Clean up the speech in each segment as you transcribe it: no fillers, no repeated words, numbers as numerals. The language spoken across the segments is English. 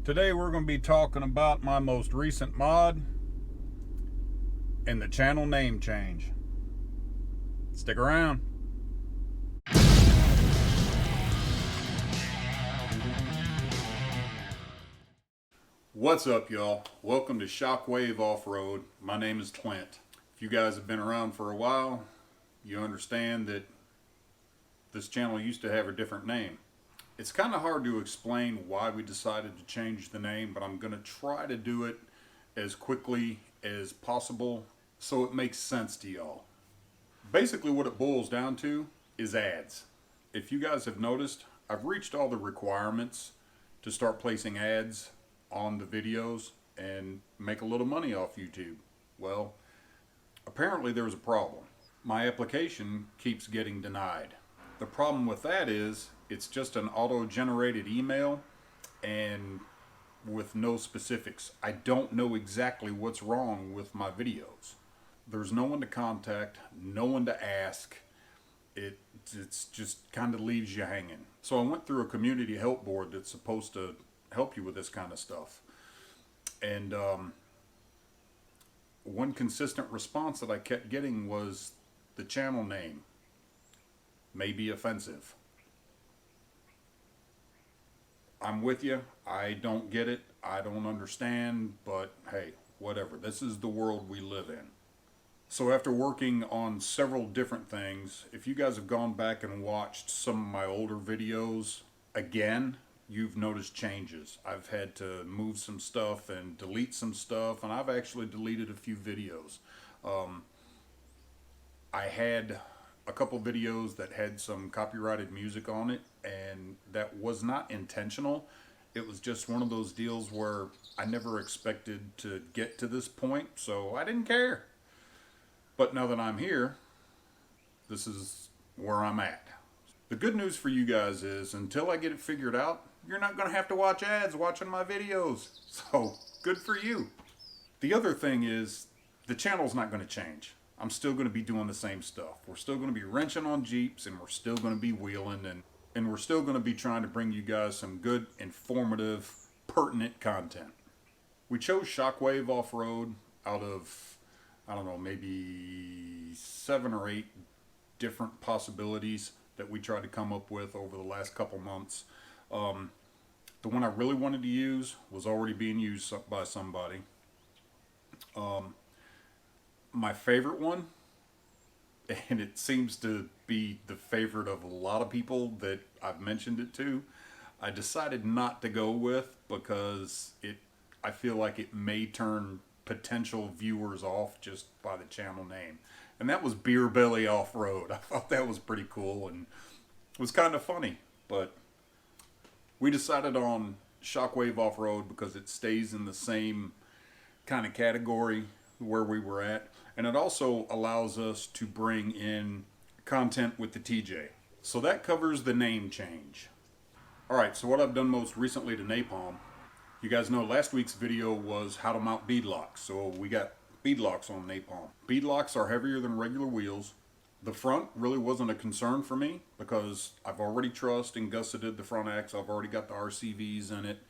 Today we're going to be talking about my most recent mod and the channel name change. Stick around. What's up, y'all? Welcome to Shockwave Off-Road. My name is Clint. If you guys have been around for a while, you understand that this channel used to have a different name. It's kind of hard to explain why we decided to change the name, but I'm going to try to do it as quickly as possible so it makes sense to y'all. Basically what it boils down to is ads. If you guys have noticed, I've reached all the requirements to start placing ads on the videos and make a little money off YouTube. Well, apparently there's a problem. My application keeps getting denied. The problem with that is it's just an auto-generated email and with no specifics. I don't know exactly what's wrong with my videos. There's no one to contact, no one to ask. It's just kind of leaves you hanging. So I went through a community help board that's supposed to help you with this kind of stuff. And one consistent response that I kept getting was the channel name may be offensive. I'm with you. I don't get it. I don't understand, but hey, whatever. This is the world we live in. So after working on several different things, if you guys have gone back and watched some of my older videos again, you've noticed changes. I've had to move some stuff and delete some stuff, and I've actually deleted a few videos. I had a couple videos that had some copyrighted music on it, and that was not intentional. It was just one of those deals where I never expected to get to this point, so I didn't care. But now that I'm here, this is where I'm at. The good news for you guys is until I get it figured out, you're not going to have to watch ads watching my videos. So good for you. The other thing is the channel's not going to change. I'm still going to be doing the same stuff. We're still going to be wrenching on Jeeps, and we're still going to be wheeling, and we're still going to be trying to bring you guys some good, informative, pertinent content. We chose Shockwave Off-Road out of, I don't know, maybe 7 or 8 different possibilities that we tried to come up with over the last couple months. The one I really wanted to use was already being used by somebody. My favorite one, and it seems to be the favorite of a lot of people that I've mentioned it to, I decided not to go with because I feel like it may turn potential viewers off just by the channel name. And that was Beer Belly Off-Road. I thought that was pretty cool and it was kind of funny, but we decided on Shockwave Off-Road because it stays in the same kind of category where we were at, and it also allows us to bring in content with the TJ. So that covers the name change. Alright, so what I've done most recently to Napalm, you guys know last week's video was how to mount bead locks. So we got bead locks on Napalm. Bead locks are heavier than regular wheels. The front really wasn't a concern for me because I've already trussed and gusseted the front axle. I've already got the RCVs in it.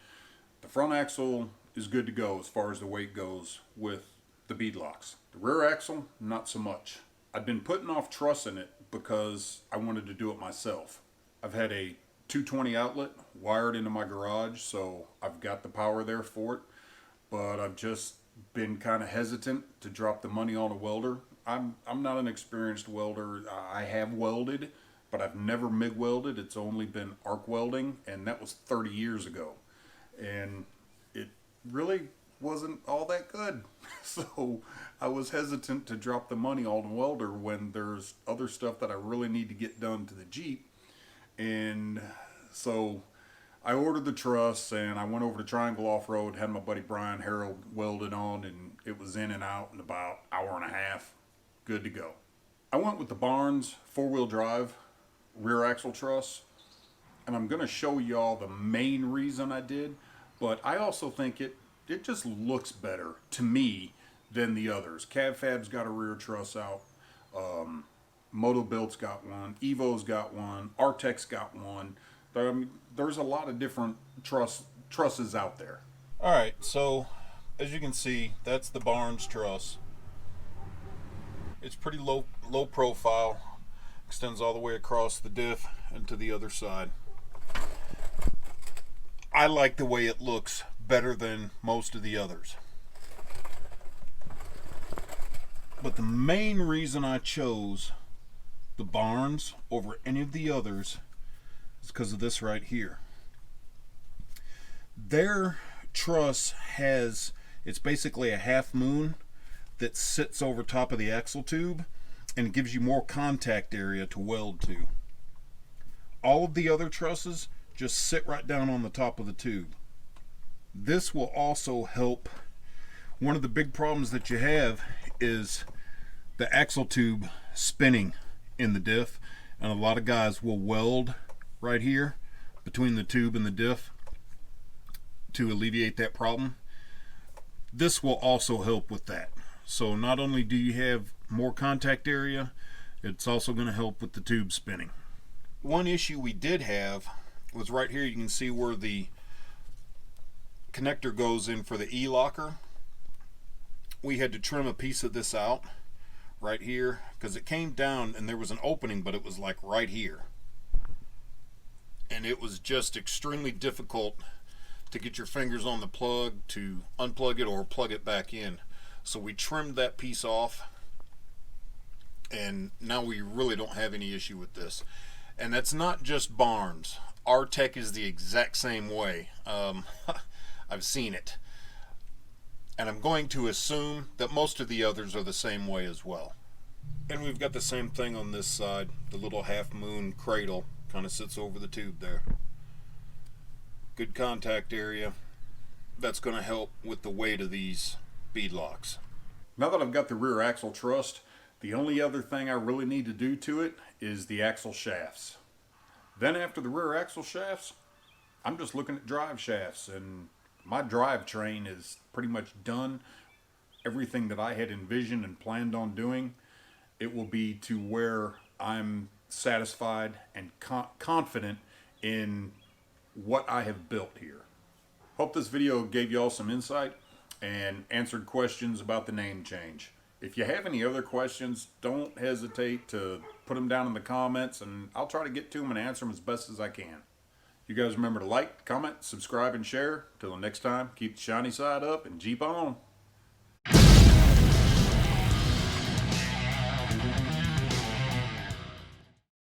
The front axle is good to go as far as the weight goes with the bead locks. The rear axle, not so much. I've been putting off trussing it because I wanted to do it myself. I've had a 220 outlet wired into my garage, so I've got the power there for it, but I've just been kind of hesitant to drop the money on a welder. I'm not an experienced welder. I have welded, but I've never MIG welded. It's only been arc welding, and that was 30 years ago. And it really wasn't all that good. So I was hesitant to drop the money on a welder when there's other stuff that I really need to get done to the Jeep. And so I ordered the truss and I went over to Triangle Off-Road, had my buddy Brian Harold welded on, and it was in and out in about an hour and a half. Good to go. I went with the Barnes 4-wheel drive rear axle truss, and I'm going to show y'all the main reason I did, but I also think it just looks better to me than the others. Cab Fab's got a rear truss out. Moto Built's got one. Evo's got one. Artec's got one. There's a lot of different truss trusses out there. Alright, so as you can see, that's the Barnes truss. It's pretty low profile, extends all the way across the diff and to the other side. I like the way it looks better than most of the others. But the main reason I chose the Barnes over any of the others is because of this right here. Their truss has, it's basically a half moon that sits over top of the axle tube and gives you more contact area to weld to. All of the other trusses just sit right down on the top of the tube. This will also help. One of the big problems that you have is the axle tube spinning in the diff, and a lot of guys will weld right here between the tube and the diff to alleviate that problem. This will also help with that. So not only do you have more contact area, it's also going to help with the tube spinning. One issue we did have was right here. You can see where the connector goes in for the E-locker. We had to trim a piece of this out right here because it came down and there was an opening, but it was like right here. And it was just extremely difficult to get your fingers on the plug to unplug it or plug it back in. So we trimmed that piece off, and now we really don't have any issue with this. And that's not just Barnes. Our tech is the exact same way. I've seen it. And I'm going to assume that most of the others are the same way as well. And we've got the same thing on this side. The little half moon cradle kind of sits over the tube there. Good contact area. That's going to help with the weight of these bead locks. Now that I've got the rear axle trussed, the only other thing I really need to do to it is the axle shafts. Then after the rear axle shafts, I'm just looking at drive shafts, and my drivetrain is pretty much done. Everything that I had envisioned and planned on doing, it will be to where I'm satisfied and confident in what I have built here. Hope this video gave you all some insight and answered questions about the name change. If you have any other questions, don't hesitate to put them down in the comments, and I'll try to get to them and answer them as best as I can. You guys remember to like, comment, subscribe, and share. Till the next time, keep the shiny side up and Jeep on.